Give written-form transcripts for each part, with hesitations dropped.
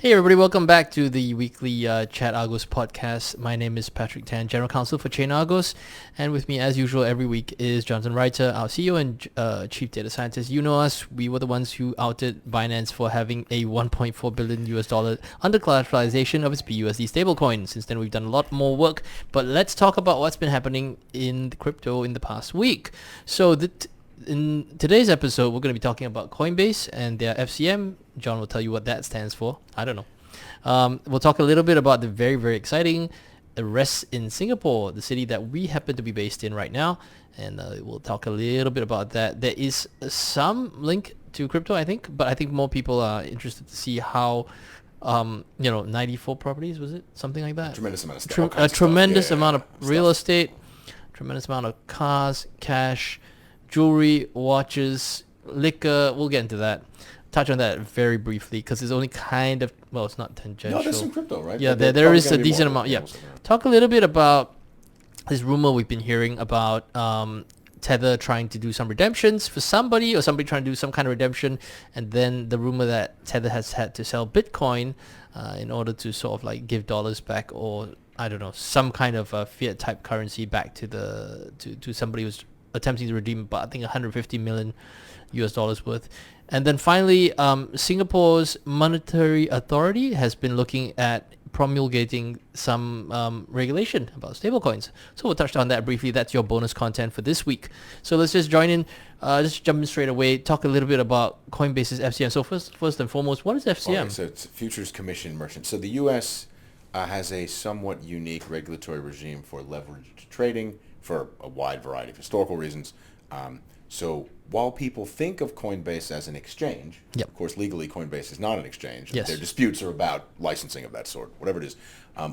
Hey everybody, welcome back to the weekly ChatArgos podcast. My name is Patrick Tan, General Counsel for ChatArgos, and with me as usual every week is Jonathan Reiter, our CEO and Chief Data Scientist. You know us, we were the ones who outed Binance for having a $1.4 billion under collateralization of its BUSD stablecoin. Since then we've done a lot more work, but let's talk about what's been happening in the crypto in the past week. So in today's episode, we're going to be talking about Coinbase and their FCM. John will tell you what that stands for. I don't know. We'll talk a little bit about the very, very exciting arrests in Singapore, the city that we happen to be based in right now. And we'll talk a little bit about that. There is some link to crypto, I think, but I think more people are interested to see how 94 properties, was it? Something like that? Tremendous amount of stuff. A tremendous amount of real estate, tremendous amount of cars, cash, jewelry, watches, liquor. We'll get into that. Touch on that very briefly because it's only kind of, well, it's not tangential. No, there's some crypto, right? Yeah, there is a decent amount. Yeah. Talk a little bit about this rumor we've been hearing about Tether trying to do some redemptions for somebody, or somebody trying to do some kind of redemption, and then the rumor that Tether has had to sell Bitcoin in order to sort of like give dollars back, or I don't know, some kind of fiat type currency back to to somebody who's attempting to redeem, but I think $150 million worth. And then finally, Singapore's monetary authority has been looking at promulgating some regulation about stablecoins. So we'll touch on that briefly. That's your bonus content for this week. So let's just join in, just jump in straight away, talk a little bit about Coinbase's FCM. So first and foremost, what is FCM? Okay, so it's Futures Commission Merchant. So the U.S. Has a somewhat unique regulatory regime for leveraged trading for a wide variety of historical reasons. So while people think of Coinbase as an exchange, yep. Of course, legally Coinbase is not an exchange. Yes. Their disputes are about licensing of that sort, whatever it is.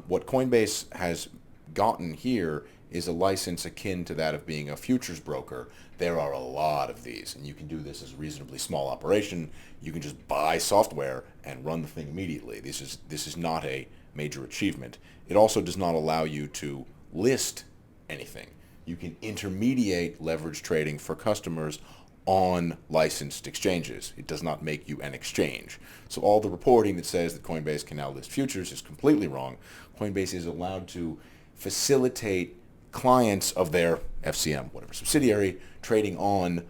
What Coinbase has gotten here is a license akin to that of being a futures broker. There are a lot of these, and you can do this as a reasonably small operation. You can just buy software and run the thing immediately. This is not a major achievement. It also does not allow you to list anything. You can intermediate leverage trading for customers on licensed exchanges. It does not make you an exchange. So all the reporting that says that Coinbase can now list futures is completely wrong. Coinbase is allowed to facilitate clients of their FCM, whatever subsidiary, trading on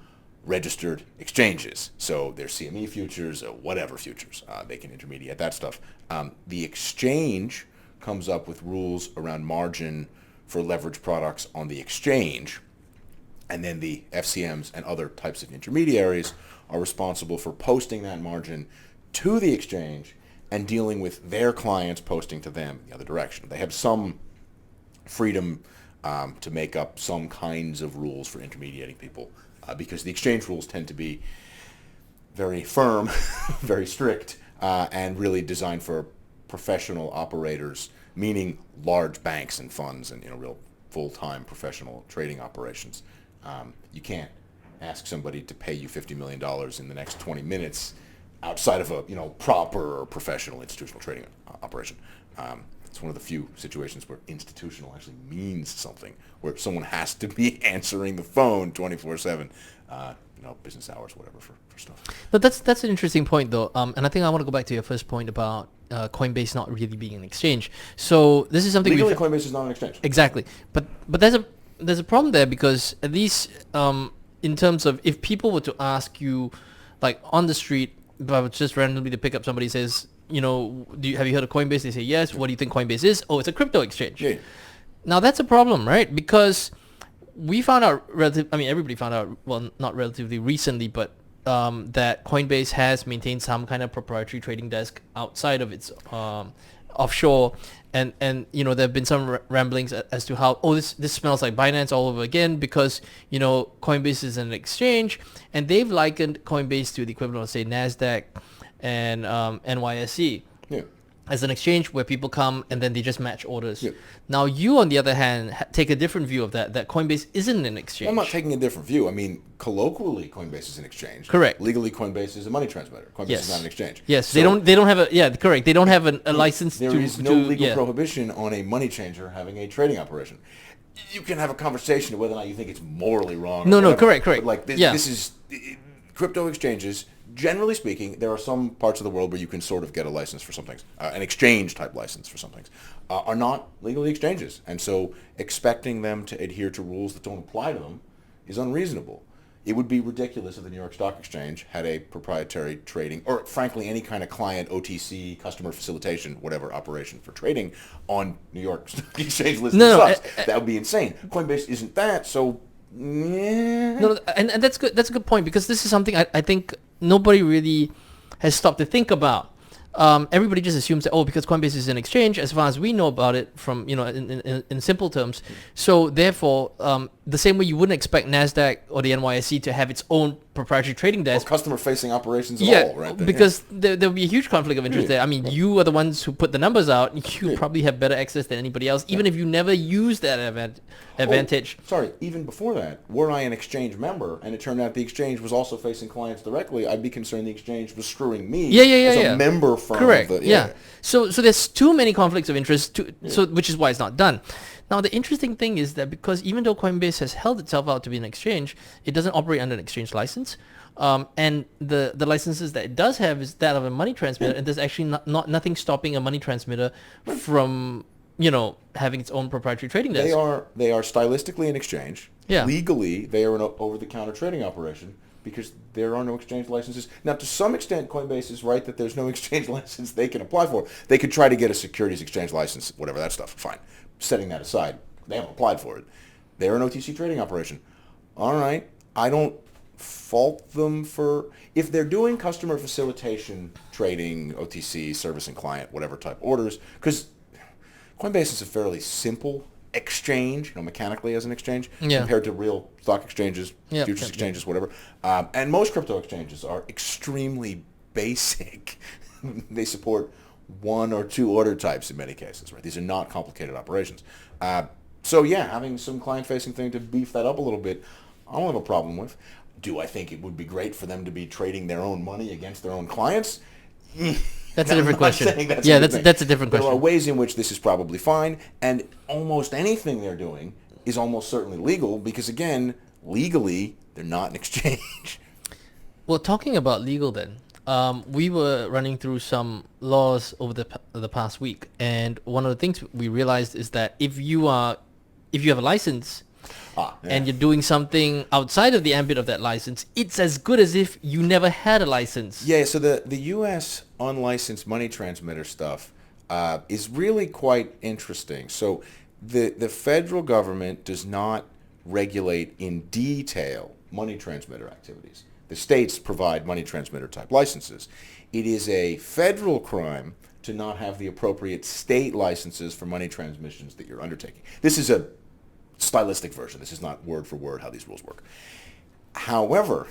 registered exchanges. So their CME futures, whatever futures, they can intermediate that stuff. The exchange comes up with rules around margin for leverage products on the exchange, and then the FCMs and other types of intermediaries are responsible for posting that margin to the exchange and dealing with their clients posting to them in the other direction. They have some freedom to make up some kinds of rules for intermediating people because the exchange rules tend to be very firm, very strict, and really designed for professional operators, meaning large banks and funds and real full-time professional trading operations. You can't ask somebody to pay you $50 million in the next 20 minutes outside of a proper or professional institutional trading operation. It's one of the few situations where institutional actually means something, where someone has to be answering the phone 24/7, business hours, whatever, for stuff. But that's an interesting point, though, and I think I want to go back to your first point about Coinbase not really being an exchange. So this is something legally Coinbase is not an exchange. Exactly, but there's a problem there because at least in terms of if people were to ask you, like on the street, but just randomly to pick up somebody says, have you heard of Coinbase? They say yes. What do you think Coinbase is? Oh, it's a crypto exchange. Yeah. Now that's a problem, right? Because we found out everybody found out, well, not relatively recently, but that Coinbase has maintained some kind of proprietary trading desk outside of its offshore, and there have been some ramblings as to how this smells like Binance all over again because Coinbase is an exchange, and they've likened Coinbase to the equivalent of say Nasdaq and NYSE. Yeah. As an exchange where people come and then they just match orders. Yep. Now you, on the other hand, take a different view of that Coinbase isn't an exchange. I'm not taking a different view. I mean, colloquially, Coinbase is an exchange. Correct. Legally, Coinbase is a money transmitter. Coinbase is not an exchange. Yes, so they don't have correct. They don't have a license there is no legal prohibition on a money changer having a trading operation. You can have a conversation of whether or not you think it's morally wrong. No, correct. But this is crypto exchanges generally speaking, there are some parts of the world where you can sort of get a license for some things, an exchange type license for some things, are not legally exchanges. And so expecting them to adhere to rules that don't apply to them is unreasonable. It would be ridiculous if the New York Stock Exchange had a proprietary trading, or frankly any kind of client OTC, customer facilitation, whatever operation for trading on New York Stock Exchange listed stocks. That would be insane. Coinbase isn't that, so yeah. No, and that's good. That's a good point, because this is something I think nobody really has stopped to think about. Everybody just assumes that, because Coinbase is an exchange, as far as we know about it, from in simple terms. So therefore, the same way you wouldn't expect NASDAQ or the NYSE to have its own proprietary trading desk, or customer-facing operations at all, right? Because there'll be a huge conflict of interest there. I mean, you are the ones who put the numbers out. You probably have better access than anybody else, even if you never use that advantage. Even before that, were I an exchange member and it turned out the exchange was also facing clients directly, I'd be concerned the exchange was screwing me as a member from Correct. So there's too many conflicts of interest, which is why it's not done. Now, the interesting thing is that because even though Coinbase has held itself out to be an exchange, it doesn't operate under an exchange license. And the licenses that it does have is that of a money transmitter, and there's actually nothing stopping a money transmitter from having its own proprietary trading desk. They are stylistically an exchange. Yeah. Legally, they are an over-the-counter trading operation because there are no exchange licenses. Now, to some extent, Coinbase is right that there's no exchange license they can apply for. They could try to get a securities exchange license, whatever that stuff. Fine. Setting that aside, they haven't applied for it. They're an OTC trading operation. All right. I don't fault them for, if they're doing customer facilitation, trading, OTC, service and client, whatever type orders, because Coinbase is a fairly simple exchange, mechanically as an exchange, compared to real stock exchanges, futures exchanges, whatever. And most crypto exchanges are extremely basic. They support one or two order types in many cases, right? These are not complicated operations. So having some client-facing thing to beef that up a little bit, I don't have a problem with. Do I think it would be great for them to be trading their own money against their own clients? That's a different question. That's a different question. There are ways in which this is probably fine, and almost anything they're doing is almost certainly legal because, again, legally, they're not an exchange. Well, talking about legal then, we were running through some laws over the past week, and one of the things we realized is that if you have a license and you're doing something outside of the ambit of that license, it's as good as if you never had a license. Yeah, so the U.S. unlicensed money transmitter stuff is really quite interesting. So the federal government does not regulate in detail money transmitter activities. The states provide money transmitter type licenses. It is a federal crime to not have the appropriate state licenses for money transmissions that you're undertaking. This is a stylistic version. This is not word for word how these rules work. However,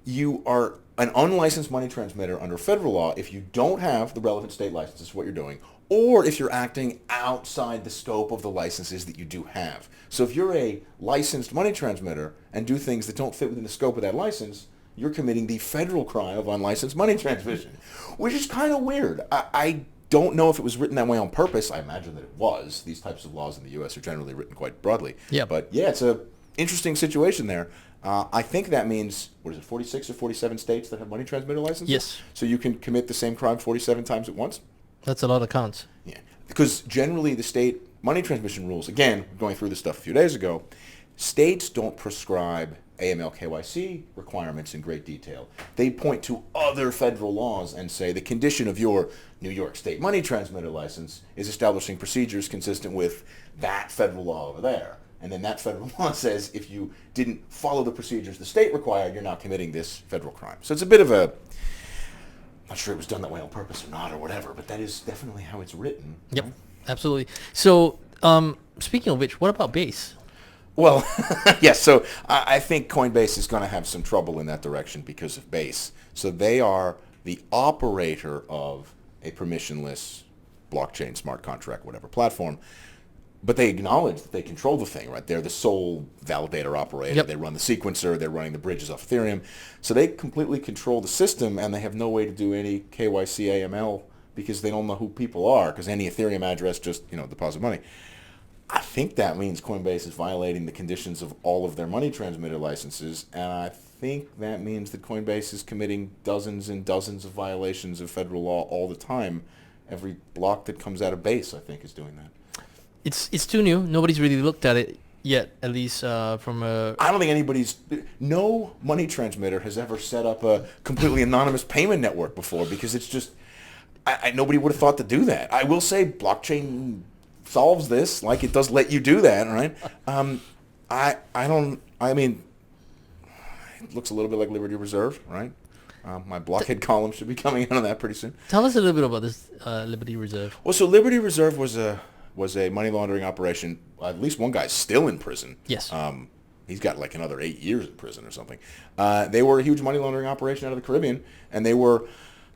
you are an unlicensed money transmitter under federal law if you don't have the relevant state licenses for what you're doing, or if you're acting outside the scope of the licenses that you do have. So if you're a licensed money transmitter and do things that don't fit within the scope of that license, you're committing the federal crime of unlicensed money transmission, which is kind of weird. I don't know if it was written that way on purpose. I imagine that it was. These types of laws in the U.S. are generally written quite broadly. Yeah. But it's an interesting situation there. I think that means, 46 or 47 states that have money transmitter licenses? Yes. So you can commit the same crime 47 times at once? That's a lot of counts. Yeah. Because generally the state money transmission rules, again, going through this stuff a few days ago, states don't prescribe AML KYC requirements in great detail. They point to other federal laws and say the condition of your New York State money transmitter license is establishing procedures consistent with that federal law over there. And then that federal law says if you didn't follow the procedures the state required, you're now committing this federal crime. So it's a bit of a, I'm not sure it was done that way on purpose or not or whatever, but that is definitely how it's written. Yep, absolutely. So speaking of which, what about Base? Well, yes, so I think Coinbase is going to have some trouble in that direction because of Base. So they are the operator of a permissionless blockchain, smart contract, whatever platform. But they acknowledge that they control the thing, right? They're the sole validator operator. Yep. They run the sequencer. They're running the bridges off Ethereum. So they completely control the system, and they have no way to do any KYC AML because they don't know who people are, because any Ethereum address just, deposit money. I think that means Coinbase is violating the conditions of all of their money transmitter licenses, and I think that means that Coinbase is committing dozens and dozens of violations of federal law all the time. Every block that comes out of base, I think, is doing that. It's too new. Nobody's really looked at it yet, at least from a... I don't think no money transmitter has ever set up a completely anonymous payment network before, because it's just, nobody would have thought to do that. I will say blockchain solves this, like it does let you do that, right? I mean, it looks a little bit like Liberty Reserve, right? My blockhead column should be coming out on that pretty soon. Tell us a little bit about this Liberty Reserve. Well, so Liberty Reserve was a money laundering operation. At least one guy's still in prison. Yes. He's got like another 8 years in prison or something. They were a huge money laundering operation out of the Caribbean, and they were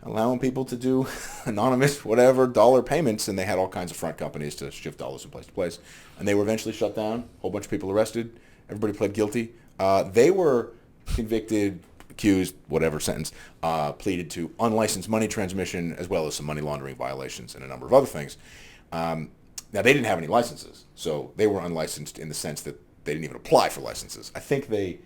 allowing people to do anonymous whatever dollar payments, and they had all kinds of front companies to shift dollars from place to place. And they were eventually shut down. A whole bunch of people arrested. Everybody pled guilty. They were convicted, accused, whatever sentence, pleaded to unlicensed money transmission, as well as some money laundering violations and a number of other things. Now, they didn't have any licenses, so they were unlicensed in the sense that they didn't even apply for licenses. I think they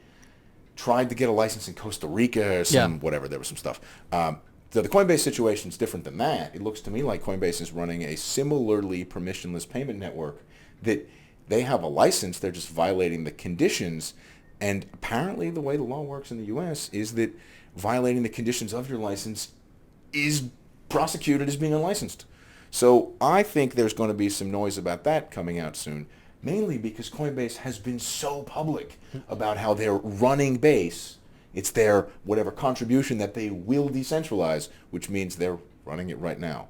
tried to get a license in Costa Rica or whatever. There was some stuff. So the Coinbase situation is different than that. It looks to me like Coinbase is running a similarly permissionless payment network that they have a license. They're just violating the conditions. And apparently the way the law works in the U.S. is that violating the conditions of your license is prosecuted as being unlicensed. So I think there's going to be some noise about that coming out soon, mainly because Coinbase has been so public about how they're running Base. It's their whatever contribution that they will decentralize, which means they're running it right now.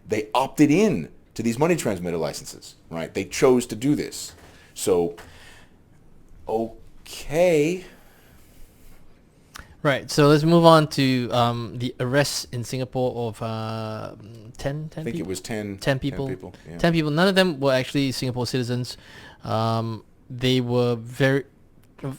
They opted in to these money transmitter licenses, right? They chose to do this. So, okay. Right, so let's move on to the arrest in Singapore of 10 I think people? it was 10 people. 10 people, yeah. 10 people. None of them were actually Singapore citizens. They were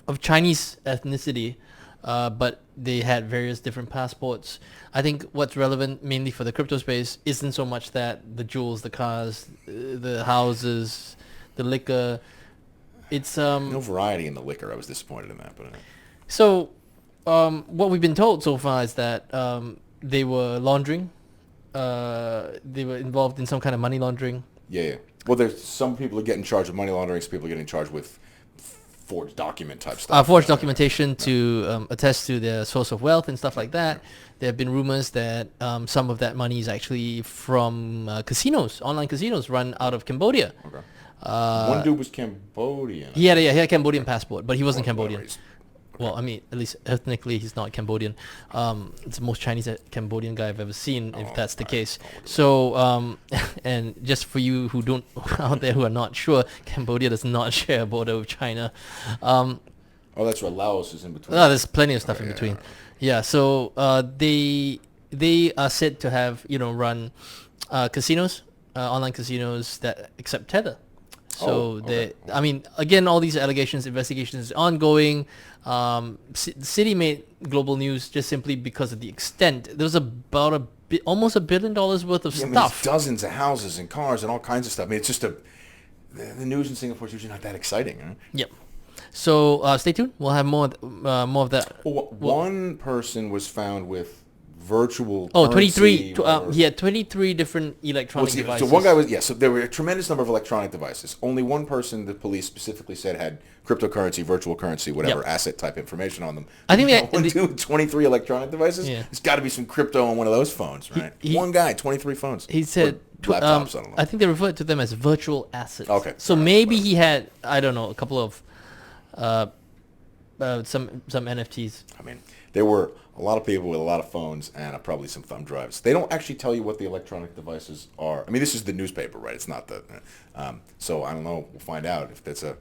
of Chinese ethnicity, but they had various different passports. I think what's relevant mainly for the crypto space isn't so much that the jewels, the cars, the houses, the liquor. It's No variety in the liquor. I was disappointed in that. But so what we've been told so far is that they were laundering. They were involved in some kind of money laundering. Yeah. Well, there's some people who get in charge of money laundering. Some people get in charge with forged document type stuff. Forged documentation to attest to their source of wealth and stuff like that. There have been rumors that some of that money is actually from casinos, online casinos run out of Cambodia. Okay. One dude was Cambodian. He had a Cambodian passport, but he wasn't Cambodian. Whatever, Well, I mean, at least ethnically, he's not Cambodian. It's the most Chinese Cambodian guy I've ever seen, if that's the case. So, and just for you who don't out there who are not sure, Cambodia does not share a border with China. Oh, that's right. Laos is in between. There's plenty of stuff in between. Yeah. So they are said to have run casinos, online casinos that accept Tether. So I mean, again, all these allegations, investigations is ongoing. The city made global news just simply because of the extent. There was about almost $1 billion worth of stuff. I mean, it's dozens of houses and cars and all kinds of stuff. I mean, it's just the news in Singapore is usually not that exciting. Huh? Yep. So stay tuned. We'll have more of that. One person was found with virtual 23 he had 23 different electronic devices. So one guy was so there were a tremendous number of electronic devices. Only one person, the police specifically said, had cryptocurrency, virtual currency, whatever asset type information on them. I think 23 electronic devices. Yeah. There's got to be some crypto on one of those phones, right? One guy, 23 phones. He said laptops. I don't know. I think they referred to them as virtual assets. Okay. So maybe he had, I don't know, a couple of some NFTs. I mean, there were a lot of people with a lot of phones and probably some thumb drives. They don't actually tell you what the electronic devices are. I mean, this is the newspaper, right? It's not the... so I don't know. We'll find out if that's a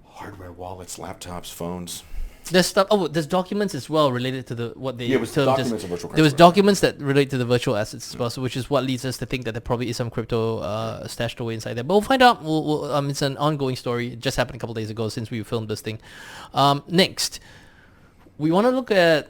hardware, wallets, laptops, phones. There's stuff. Oh, there's documents as well related to what they it was termed documents of virtual currency. There was documents that relate to the virtual assets as well, so which is what leads us to think that there probably is some crypto stashed away inside there. But we'll find out. It's an ongoing story. It just happened a couple days ago since we filmed this thing. Next, we want to look at.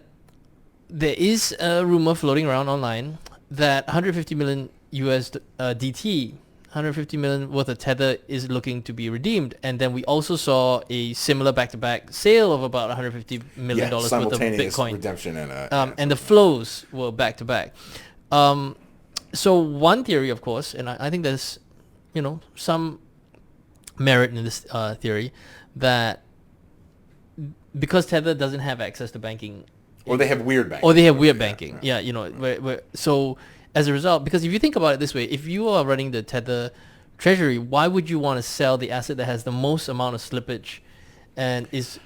There is a rumor floating around online that 150 million US DT 150 million worth of Tether is looking to be redeemed, and then we also saw a similar back-to-back sale of about 150 million dollars worth of simultaneous Bitcoin, redemption and the flows were back-to-back. So one theory, of course, and I think there's, some merit in this theory, that because Tether doesn't have access to banking, or they have weird banking, banking. Yeah, so as a result, because if you think about it this way, if you are running the Tether treasury, why would you want to sell the asset that has the most amount of slippage and is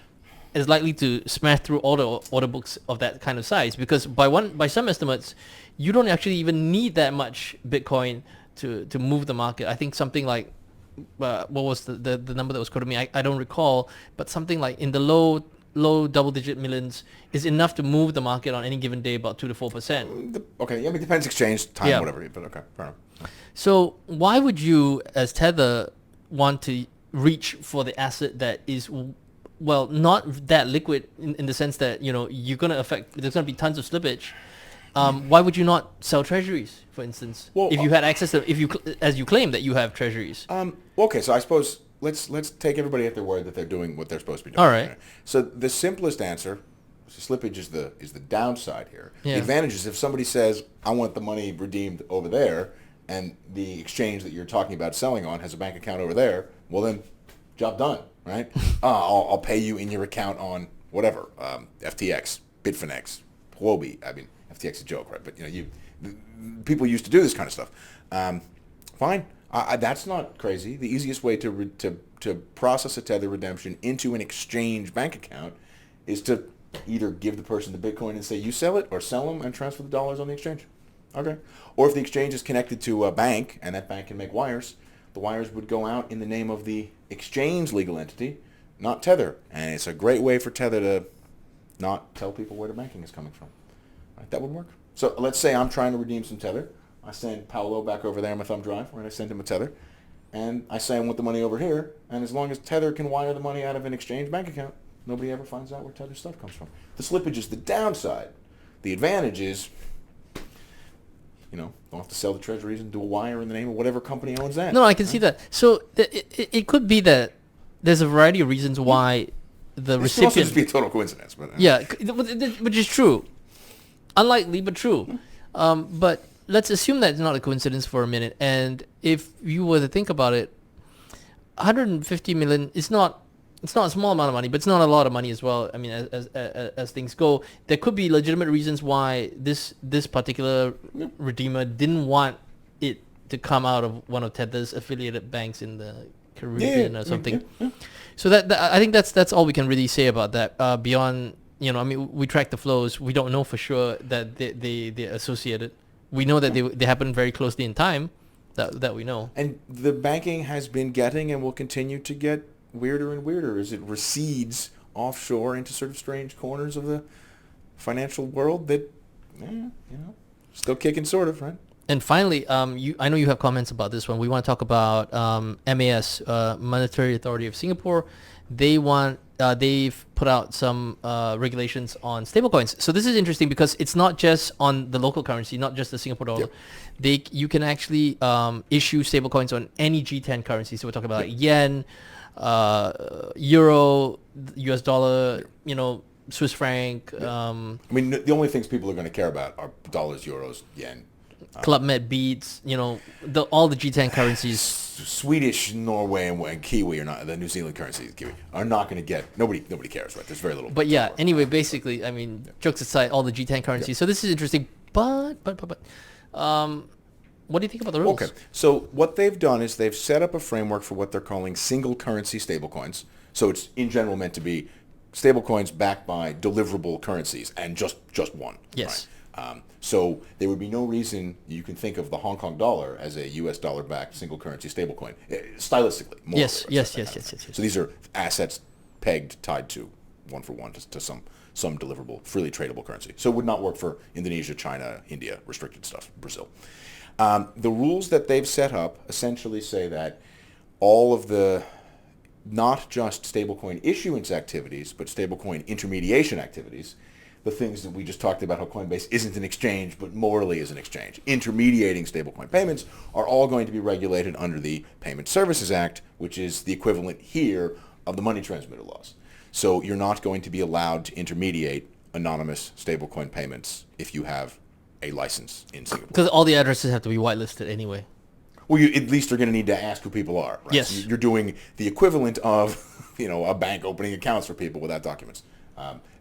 likely to smash through all the order books of that kind of size? Because by some estimates, you don't actually even need that much Bitcoin to move the market. I think something like what was the number that was quoted me? I don't recall, but something like in the low double-digit millions is enough to move the market on any given day about 2 to 4%. Okay, it depends exchange time, whatever. But okay, fair enough. So why would you, as Tether, want to reach for the asset that is, well, not that liquid in the sense that you're going to affect? There's going to be tons of slippage. Why would you not sell treasuries, for instance, if you had access to, as you claim that you have treasuries? Okay, so I suppose let's take everybody at their word that they're doing what they're supposed to be doing. All right. So the simplest answer, slippage is the downside here. Yeah. The advantage is if somebody says, I want the money redeemed over there, and the exchange that you're talking about selling on has a bank account over there, well then, job done, right? I'll pay you in your account on whatever, FTX, Bitfinex, Huobi. I mean, FTX is a joke, right? But people used to do this kind of stuff. Fine. That's not crazy. The easiest way to process a Tether redemption into an exchange bank account is to either give the person the Bitcoin and say you sell it, or sell them and transfer the dollars on the exchange. Okay. Or if the exchange is connected to a bank and that bank can make wires, the wires would go out in the name of the exchange legal entity, not Tether. And it's a great way for Tether to not tell people where the banking is coming from. Right? That would work. So let's say I'm trying to redeem some Tether. I send Paolo back over there on my thumb drive, right? I send him a Tether. And I say I want the money over here. And as long as Tether can wire the money out of an exchange bank account, nobody ever finds out where Tether stuff comes from. The slippage is the downside. The advantage is, don't have to sell the treasuries and do a wire in the name of whatever company owns that. No, I can see that. So it could be that there's a variety of reasons why the This recipient... could also just be a total coincidence. But, Yeah, which is true. Unlikely, but true. But let's assume that it's not a coincidence for a minute. And if you were to think about it, 150 million is not a small amount of money, but it's not a lot of money as well. I mean, as things go, there could be legitimate reasons why this particular redeemer didn't want it to come out of one of Tether's affiliated banks in the Caribbean or something. Yeah. So that I think that's all we can really say about that. Beyond, we track the flows. We don't know for sure that they're associated. We know that they happen very closely in time. That we know. And the banking has been getting and will continue to get weirder and weirder as it recedes offshore into sort of strange corners of the financial world that, still kicking sort of, right? And finally, I know you have comments about this one. We want to talk about MAS, Monetary Authority of Singapore. They've put out some regulations on stablecoins. So this is interesting because it's not just on the local currency, not just the Singapore dollar. Yep. You can actually issue stablecoins on any G10 currency. So we're talking about yen, euro, US dollar, Swiss franc. The only things people are going to care about are dollars, euros, yen. Club Med beats, all the G10 currencies. Swedish, Norway, and Kiwi are not, the New Zealand currencies, Kiwi, are not going to get, nobody cares, right? There's very little. But yeah, anyway, basically, jokes aside, all the G10 currencies. Yep. So this is interesting, but, what do you think about the rules? Okay, so what they've done is they've set up a framework for what they're calling single currency stablecoins. So it's in general meant to be stablecoins backed by deliverable currencies and just one. Yes. Right? So there would be no reason you can think of the Hong Kong dollar as a U.S. dollar-backed single currency stablecoin, stylistically. Yes. So these are assets pegged, tied to one for one to some deliverable, freely tradable currency. So it would not work for Indonesia, China, India, restricted stuff, Brazil. The rules that they've set up essentially say that all of the not just stablecoin issuance activities, but stablecoin intermediation activities the things that we just talked about, how Coinbase isn't an exchange, but morally is an exchange. Intermediating stablecoin payments are all going to be regulated under the Payment Services Act, which is the equivalent here of the money transmitter laws. So you're not going to be allowed to intermediate anonymous stablecoin payments if you have a license in Singapore. Because all the addresses have to be whitelisted anyway. Well, you at least are going to need to ask who people are. Right? Yes. So you're doing the equivalent of, a bank opening accounts for people without documents.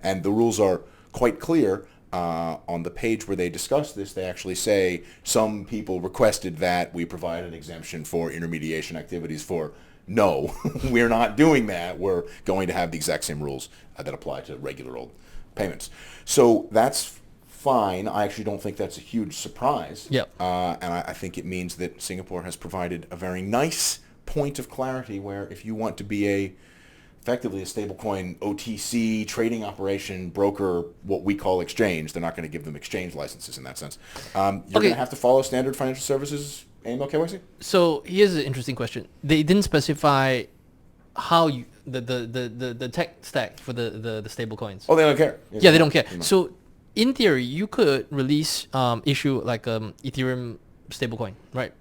And the rules are quite clear. On the page where they discuss this, they actually say some people requested that we provide an exemption for intermediation activities for. No, we're not doing that. We're going to have the exact same rules that apply to regular old payments. So that's fine. I actually don't think that's a huge surprise. Yep. And I think it means that Singapore has provided a very nice point of clarity where if you want to be effectively a stablecoin OTC trading operation, broker, what we call exchange, they're not going to give them exchange licenses in that sense. You're going to have to follow standard financial services AML KYC. So here's an interesting question. They didn't specify how you the tech stack for the stable coins. Oh, they don't care. Yeah, they don't care. So in theory, you could release issue like Ethereum stablecoin, right?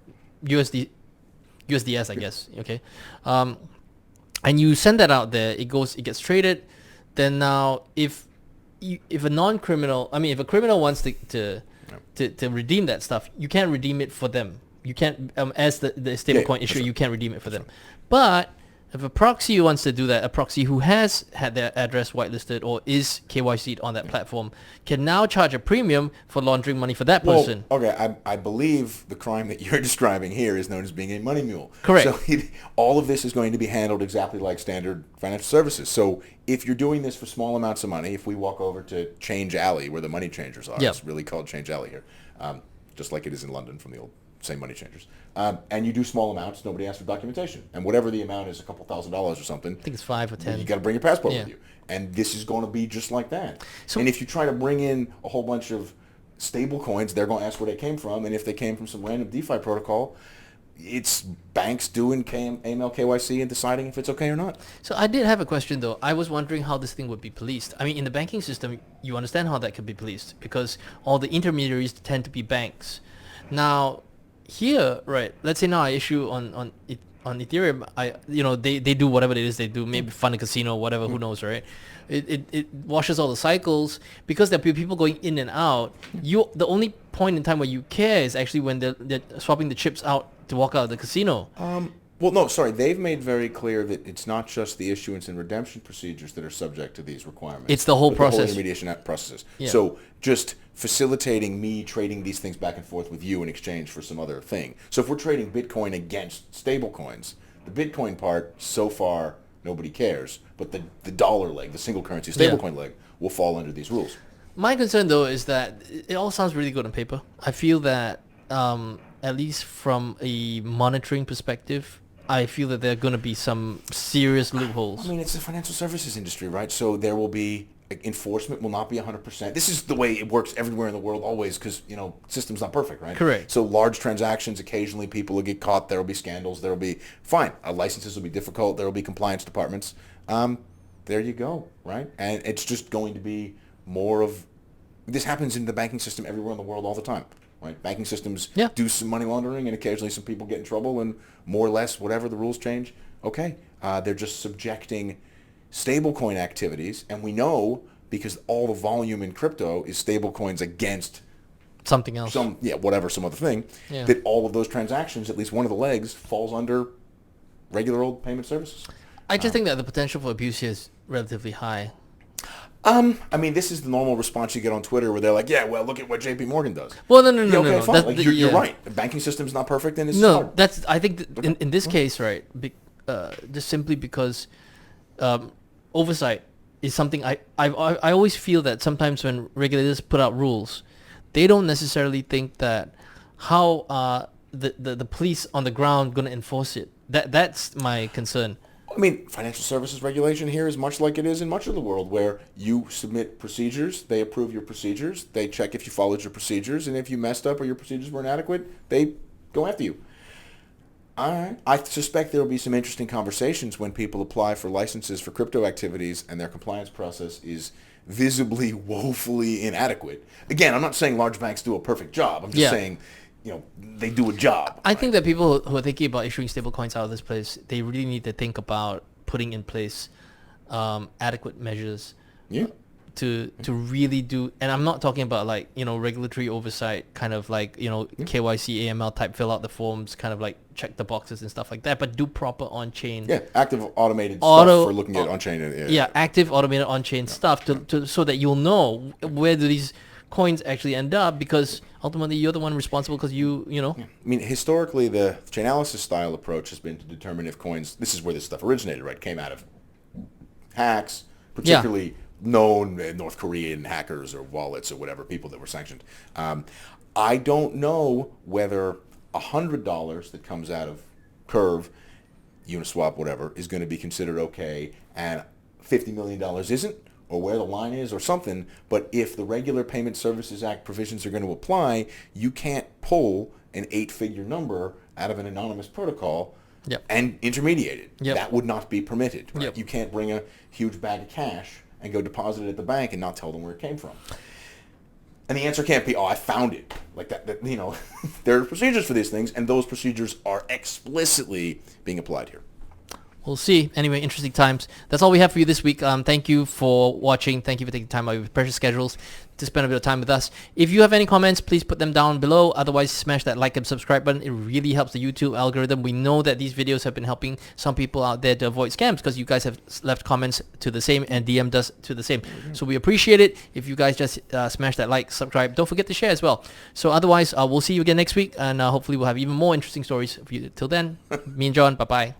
USDS, I guess. Okay. And you send that out there, it gets traded. Then now, if a non-criminal, if a criminal wants to redeem that stuff, you can't redeem it for them. You can't, as the stablecoin issuer, you can't redeem it for them. But if a proxy wants to do that, a proxy who has had their address whitelisted or is KYC'd on that platform can now charge a premium for laundering money for that person. Well, okay, I believe the crime that you're describing here is known as being a money mule. Correct. So all of this is going to be handled exactly like standard financial services. So if you're doing this for small amounts of money, if we walk over to Change Alley, where the money changers are, it's really called Change Alley here, just like it is in London from the old same money changers. And you do small amounts, nobody asks for documentation. And whatever the amount is, a couple $1,000s or something. I think it's 5 or 10. You got to bring your passport with you. And this is going to be just like that. So, and if you try to bring in a whole bunch of stable coins, they're going to ask where they came from. And if they came from some random DeFi protocol, it's banks doing AML KYC and deciding if it's okay or not. So I did have a question though. I was wondering how this thing would be policed. In the banking system, you understand how that could be policed because all the intermediaries tend to be banks. Now, here, right? Let's say now I issue on Ethereum. They do whatever it is they do. Maybe fund a casino, whatever. Who knows, right? It washes all the cycles because there are people going in and out. The only point in time where you care is actually when they're swapping the chips out to walk out of the casino. Well, no, sorry. They've made very clear that it's not just the issuance and redemption procedures that are subject to these requirements. It's the whole process. The whole intermediation processes. Yeah. So just facilitating me trading these things back and forth with you in exchange for some other thing. So if we're trading Bitcoin against stable coins, the Bitcoin part, so far, nobody cares. But the dollar leg, the single currency stablecoin leg, will fall under these rules. My concern, though, is that it all sounds really good on paper. I feel that, at least from a monitoring perspective, I feel that there are going to be some serious loopholes. It's the financial services industry, right? So there will be enforcement will not be 100%. This is the way it works everywhere in the world always because, system's not perfect, right? Correct. So large transactions, occasionally people will get caught. There will be scandals. There will be, fine, licenses will be difficult. There will be compliance departments. There you go, right? And it's just going to be more of, this happens in the banking system everywhere in the world all the time. Right? Banking systems do some money laundering and occasionally some people get in trouble and more or less whatever the rules change. Okay. They're just subjecting stablecoin activities. And we know because all the volume in crypto is stablecoins against something else. Some other thing. Yeah. That all of those transactions, at least one of the legs, falls under regular old payment services. I just think that the potential for abuse here is relatively high. This is the normal response you get on Twitter where they're like, yeah, well, look at what JP Morgan does. Well, no. Fine. You're right. The banking system's not perfect and it's hard. I think in this case, right, just simply because oversight is something I always feel that sometimes when regulators put out rules, they don't necessarily think that how are the police on the ground going to enforce it. That's my concern. Financial services regulation here is much like it is in much of the world where you submit procedures, they approve your procedures, they check if you followed your procedures, and if you messed up or your procedures were inadequate, they go after you. All right. I suspect there will be some interesting conversations when people apply for licenses for crypto activities and their compliance process is visibly, woefully inadequate. Again, I'm not saying large banks do a perfect job. I'm just saying, they do a job. I think that people who are thinking about issuing stablecoins out of this place, they really need to think about putting in place adequate measures to really do. And I'm not talking about regulatory oversight, kind of KYC, AML type, fill out the forms, kind of check the boxes and stuff like that, but do proper on-chain. Yeah, active automated stuff for looking at on-chain. Active automated on-chain stuff to so that you'll know where do these coins actually end up, because ultimately you're the one responsible, because you know. I mean, historically, the Chainalysis style approach has been to determine if coins, this is where this stuff originated, right? Came out of hacks, particularly known North Korean hackers or wallets or whatever, people that were sanctioned. I don't know whether $100 that comes out of Curve, Uniswap, whatever, is going to be considered okay and $50 million isn't, or where the line is or something. But if the regular Payment Services Act provisions are going to apply, you can't pull an 8-figure number out of an anonymous protocol and intermediate it. That would not be permitted. Right? You can't bring a huge bag of cash and go deposit it at the bank and not tell them where it came from. And the answer can't be, I found it. Like that there are procedures for these things, and those procedures are explicitly being applied here. We'll see. Anyway, interesting times. That's all we have for you this week. Thank you for watching. Thank you for taking time out of your precious schedules to spend a bit of time with us. If you have any comments, please put them down below. Otherwise, smash that like and subscribe button. It really helps the YouTube algorithm. We know that these videos have been helping some people out there to avoid scams, because you guys have left comments to the same and DM'd us to the same. So we appreciate it. If you guys just smash that like, subscribe, don't forget to share as well. So otherwise, we'll see you again next week, and hopefully we'll have even more interesting stories for you. Till then, me and John, bye-bye.